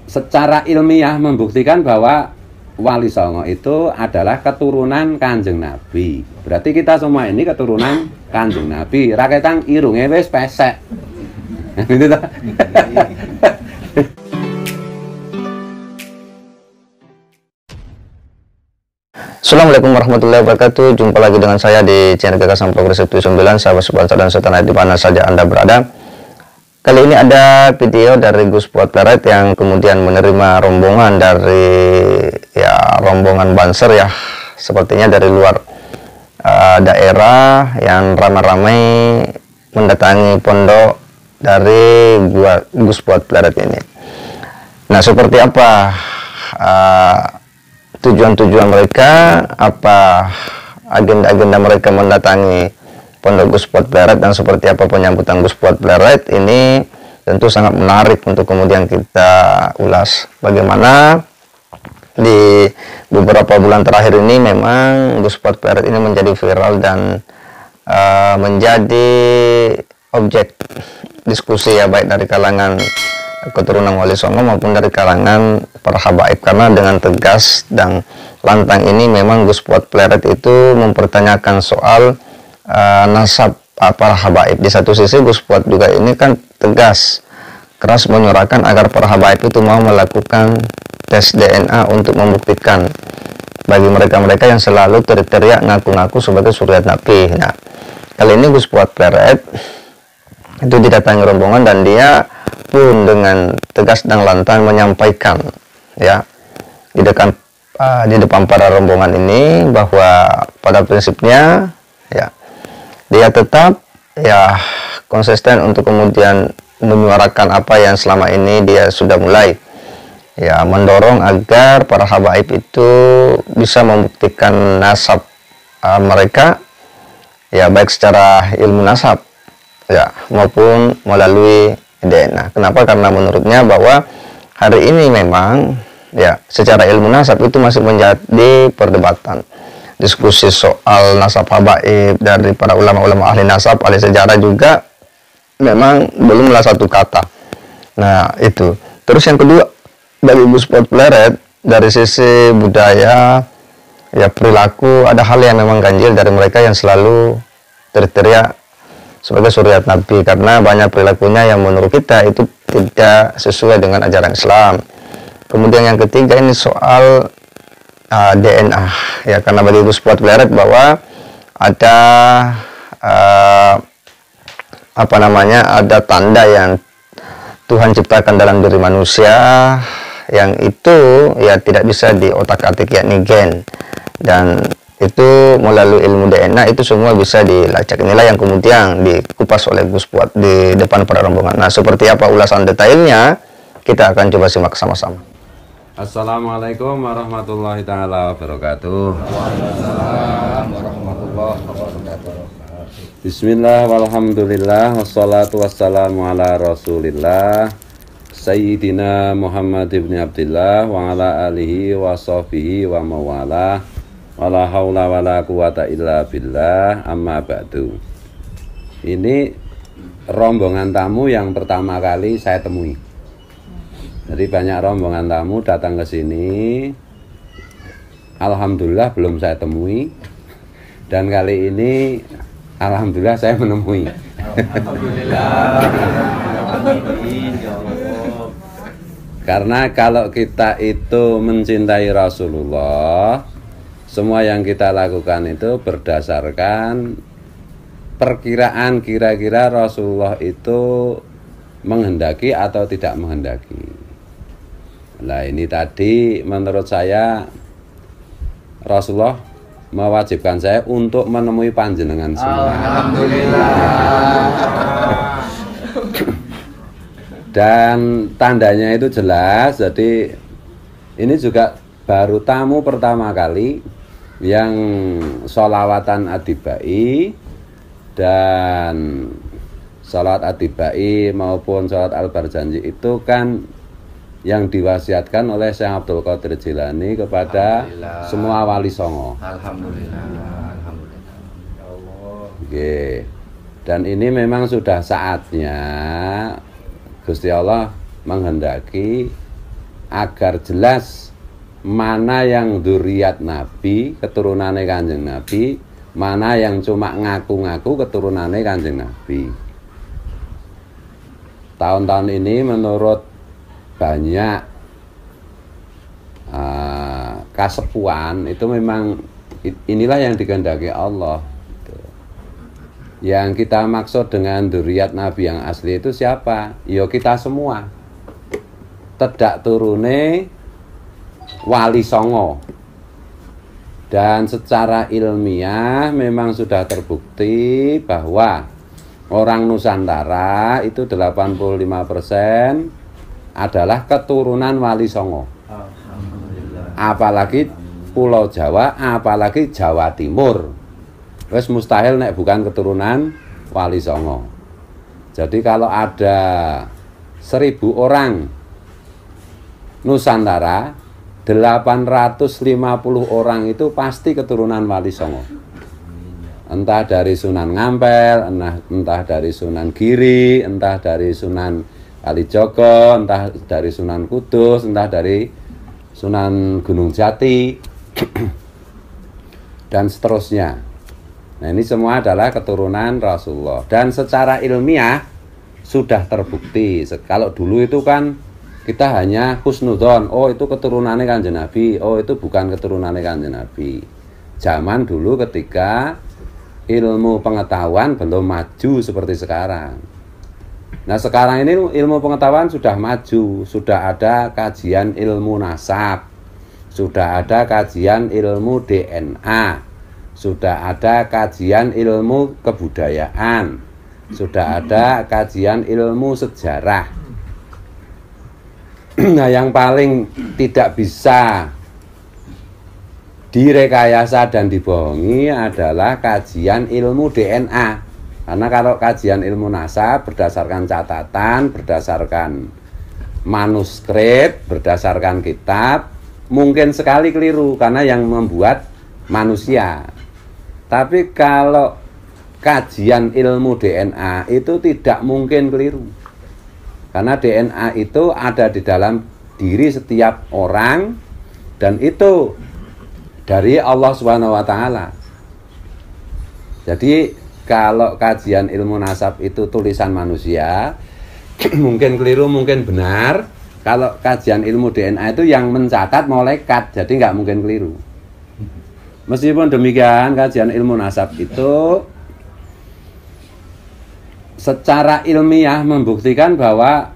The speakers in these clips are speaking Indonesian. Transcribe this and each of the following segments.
secara ilmiah membuktikan bahwa Wali Songo itu adalah keturunan Kanjeng Nabi. Berarti kita semua ini keturunan Kanjeng Nabi. Raketang irunge wis pesek. Gitu toh. Assalamualaikum warahmatullahi wabarakatuh. Jumpa lagi dengan saya di channel Gagasan Progresif 9, sahabat sebangsa dan setanah di mana saja Anda berada. Kali ini ada video dari Gus Fuad Pleret yang kemudian menerima rombongan dari rombongan Banser ya, sepertinya dari luar daerah yang ramai-ramai mendatangi pondok dari Gus Fuad Pleret ini. Nah, seperti apa tujuan-tujuan mereka, apa agenda-agenda mereka mendatangi Pondok Gus Fuad Pleret, dan seperti apa penyambutan Gus Fuad Pleret ini tentu sangat menarik untuk kemudian kita ulas. Bagaimana di beberapa bulan terakhir ini memang Gus Fuad Pleret ini menjadi viral dan menjadi objek diskusi ya, baik dari kalangan keturunan Wali Songo maupun dari kalangan para habaib, karena dengan tegas dan lantang ini memang Gus Fuad Pleret itu mempertanyakan soal nasab para habaib. Di satu sisi Gus Fuad juga ini kan tegas, keras menyuarakan agar para habaib itu mau melakukan tes DNA untuk membuktikan bagi mereka-mereka yang selalu teriak ngaku-ngaku sebagai suriat Nabi. Nah, kali ini Gus Fuad Pleret itu didatangi rombongan dan dia pun dengan tegas dan lantang menyampaikan ya di depan para rombongan ini bahwa pada prinsipnya ya dia tetap ya konsisten untuk kemudian menyuarakan apa yang selama ini dia sudah mulai ya, mendorong agar para habaib itu bisa membuktikan nasab mereka ya, baik secara ilmu nasab ya maupun melalui DNA. Kenapa? Karena menurutnya bahwa hari ini memang ya secara ilmu nasab itu masih menjadi perdebatan. Diskusi soal nasab habaib dari para ulama-ulama ahli nasab, ahli sejarah juga memang belumlah satu kata. Nah, itu. Terus yang kedua, dari Gus Fuad Pleret, dari sisi budaya ya perilaku, ada hal yang memang ganjil dari mereka yang selalu teriak sebagai suriat Nabi, karena banyak perilakunya yang menurut kita itu tidak sesuai dengan ajaran Islam. Kemudian yang ketiga ini soal DNA ya, karena bagi Gus Fuad Pleret bahwa ada ada tanda yang Tuhan ciptakan dalam diri manusia yang itu ya tidak bisa diotak-atik, yakni gen, dan itu melalui ilmu DNA itu semua bisa dilacak. Inilah yang kemudian dikupas oleh Gus Fuad di depan para rombongan. Nah, seperti apa ulasan detailnya kita akan coba simak sama-sama. Assalamualaikum warahmatullahi taala wabarakatuh. Waalaikumsalam warahmatullahi wabarakatuh. Bismillah walhamdulillah wassalatu wassalamu ala rasulillah Sayyidina Muhammad ibn Abdillah wa ala alihi wa sahbihi wa mawala wala haula wala quwata illa billah, amma ba'du. Ini rombongan tamu yang pertama kali saya temui. Jadi banyak rombongan tamu datang ke sini, alhamdulillah belum saya temui, dan kali ini alhamdulillah saya menemui. Karena kalau kita itu mencintai Rasulullah, semua yang kita lakukan itu berdasarkan perkiraan kira-kira Rasulullah itu menghendaki atau tidak menghendaki. Nah, ini tadi menurut saya Rasulullah mewajibkan saya untuk menemui panjenengan semua. Alhamdulillah. Dan tandanya itu jelas. Jadi ini juga baru tamu pertama kali yang sholawatan adibai, dan sholat adibai maupun sholat al-barjanji itu kan yang diwasiatkan oleh Syekh Abdul Qadir Jilani kepada semua wali songo. Alhamdulillah. Alhamdulillah. Ya Allah. Oke. Dan ini memang sudah saatnya Gusti Allah menghendaki agar jelas mana yang dzurriyyat Nabi, keturunannya Kanjeng Nabi, mana yang cuma ngaku-ngaku keturunannya Kanjeng Nabi. Tahun-tahun ini menurut banyak kasepuan itu memang inilah yang dikehendaki Allah. Yang kita maksud dengan dzurriyyat Nabi yang asli itu siapa? Ya kita semua. Tedak turune Wali Songo. Dan secara ilmiah memang sudah terbukti bahwa orang Nusantara itu 85% adalah keturunan Wali Songo. Apalagi Pulau Jawa, apalagi Jawa Timur. Wes mustahil nek bukan keturunan Wali Songo. Jadi kalau ada 1000 orang Nusantara, 850 orang itu pasti keturunan Wali Songo. Entah dari Sunan Ngampel, entah dari Sunan Giri, entah dari Sunan Kalijogo, entah dari Sunan Kudus, entah dari Sunan Gunung Jati, dan seterusnya. Nah, ini semua adalah keturunan Rasulullah. Dan secara ilmiah sudah terbukti. Kalau dulu itu kan kita hanya husnudzon, oh itu keturunannya Kanjeng Nabi, oh itu bukan keturunannya Kanjeng Nabi. Zaman dulu ketika ilmu pengetahuan belum maju seperti sekarang. Nah, sekarang ini ilmu pengetahuan sudah maju, sudah ada kajian ilmu nasab, sudah ada kajian ilmu DNA, sudah ada kajian ilmu kebudayaan, sudah ada kajian ilmu sejarah. Nah, yang paling tidak bisa direkayasa dan dibohongi adalah kajian ilmu DNA. Karena kalau kajian ilmu nasab berdasarkan catatan, berdasarkan manuskrip, berdasarkan kitab, mungkin sekali keliru karena yang membuat manusia. Tapi kalau kajian ilmu DNA itu tidak mungkin keliru. Karena DNA itu ada di dalam diri setiap orang dan itu dari Allah Subhanahu wa taala. Jadi kalau kajian ilmu nasab itu tulisan manusia, mungkin keliru, mungkin benar. Kalau kajian ilmu DNA itu yang mencatat malaikat, jadi nggak mungkin keliru. Meskipun demikian, kajian ilmu nasab itu secara ilmiah membuktikan bahwa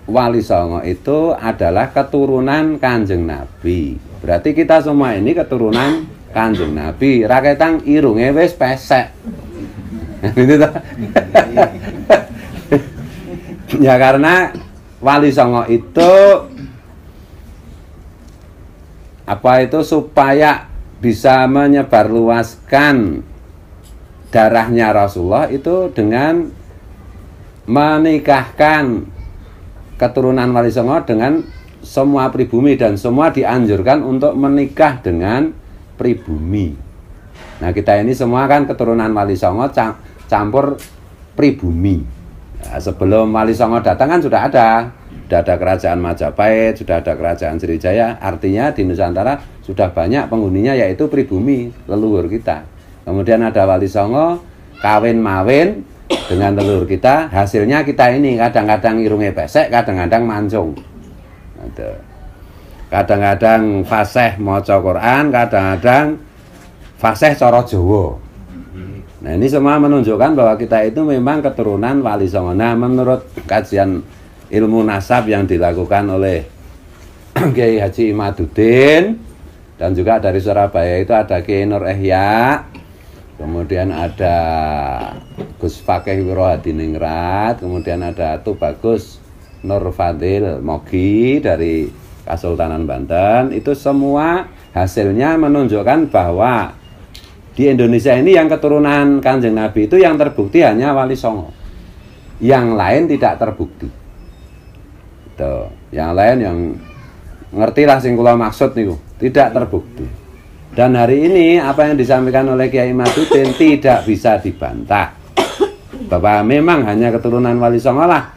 Wali Songo itu adalah keturunan Kanjeng Nabi. Berarti kita semua ini keturunan Kanjeng Nabi. Raketang irunge wis pesek. Ya karena Wali Songo itu supaya bisa menyebarluaskan darahnya Rasulullah itu dengan menikahkan keturunan Wali Songo dengan semua pribumi, dan semua dianjurkan untuk menikah dengan pribumi. Nah, kita ini semua kan keturunan Wali Songo campur pribumi. Nah, sebelum Wali Songo datang kan sudah ada kerajaan Majapahit, sudah ada kerajaan Sriwijaya. Artinya di Nusantara sudah banyak penghuninya, yaitu pribumi, leluhur kita. Kemudian ada Wali Songo kawin mawin dengan leluhur kita, hasilnya kita ini kadang-kadang irunge pesek, kadang-kadang mancung. Kadang-kadang fasih maca Quran, kadang-kadang fasih cara Jawa. Nah, ini semua menunjukkan bahwa kita itu memang keturunan Wali Songo. Nah, menurut kajian ilmu nasab yang dilakukan oleh Kiai Haji Imaduddin, dan juga dari Surabaya itu ada Kiai Nur Ihya, kemudian ada Gus Fakih Wirohadiningrat, kemudian ada Tubagus Nur Fadil Mogi dari Kasultanan Banten. Itu semua hasilnya menunjukkan bahwa di Indonesia ini yang keturunan Kanjeng Nabi itu yang terbukti hanya Wali Songo. Yang lain tidak terbukti. Tuh, yang lain yang ngertilah sing kula maksud niku, tidak terbukti. Dan hari ini apa yang disampaikan oleh Kiai Imaduddin tidak bisa dibantah, bahwa memang hanya keturunan Wali Songo lah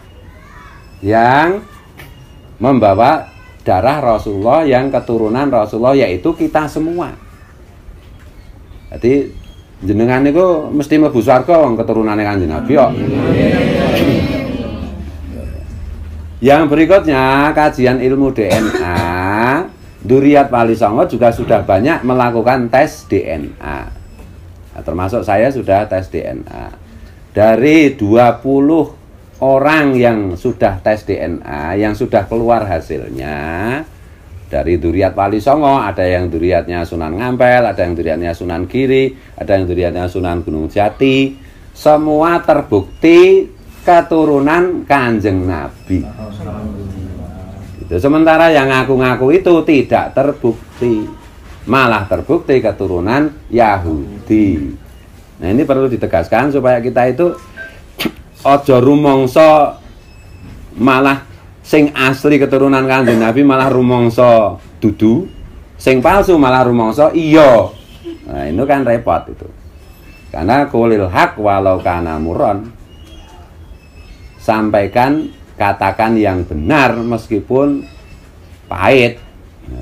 yang membawa darah Rasulullah, yang keturunan Rasulullah, yaitu kita semua. Jadi jenengan itu mesti mlebu swarga wong keturunane Kanjeng Nabi kok. Yang berikutnya, kajian ilmu DNA. Dzurriyyat Wali Songo juga sudah banyak melakukan tes DNA. Nah, termasuk saya sudah tes DNA. Dari 20 orang yang sudah tes DNA, yang sudah keluar hasilnya, dari dzurriyyat Wali Songo, ada yang dzurriyyatnya Sunan Ngampel, ada yang dzurriyyatnya Sunan Giri, ada yang dzurriyyatnya Sunan Gunung Jati. Semua terbukti keturunan Kanjeng Nabi. Sementara yang ngaku-ngaku itu tidak terbukti, malah terbukti keturunan Yahudi. Nah, ini perlu ditegaskan supaya kita itu ojo rumongso malah sing asli keturunan Kanjeng Nabi malah rumongso dudu, sing palsu malah rumongso iya. Nah, itu kan repot itu. Karena qulil haq walau kana murron. Sampaikan, katakan yang benar meskipun pahit.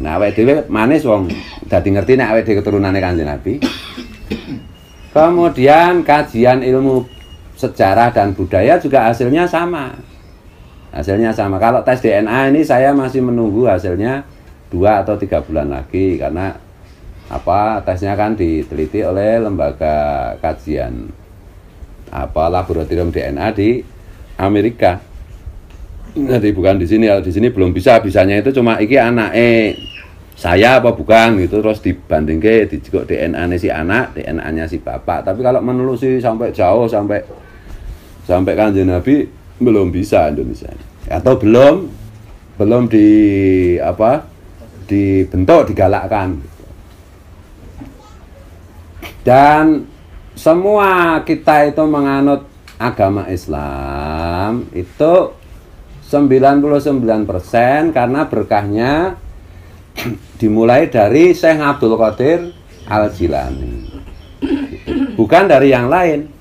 Nah, awake dhewe manis wong dadi ngerti nek awake dhewe keturunane Kanjeng Nabi. Kemudian kajian ilmu sejarah dan budaya juga hasilnya sama. Hasilnya sama. Kalau tes DNA ini saya masih menunggu hasilnya 2 atau 3 bulan lagi, karena tesnya kan diteliti oleh lembaga kajian laboratorium DNA di Amerika. Jadi bukan di sini. Di sini belum bisa. Bisanya itu cuma iki anake saya apa bukan gitu, terus dibandingke dijikok DNA-nya si anak, DNA-nya si bapak. Tapi kalau menelusuri sampai jauh sampai Kanjeng Nabi belum bisa Indonesia. Atau belum dibentuk, digalakkan. Dan semua kita itu menganut agama Islam itu 99% karena berkahnya dimulai dari Syekh Abdul Qadir Al-Jilani. Bukan dari yang lain.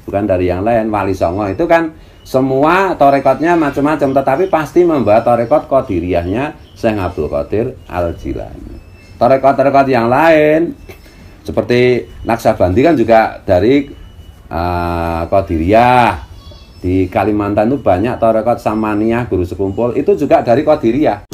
Wali Songo itu kan semua torekotnya macam-macam, tetapi pasti membawa torekot Qadiriyahnya Syekh Abdul Qadir Al-Jilani. Torekot-torekot yang lain seperti Naksabandi kan juga dari Qadiriyah. Di Kalimantan itu banyak torekot Samaniyah, Guru Sekumpul, itu juga dari Qadiriyah.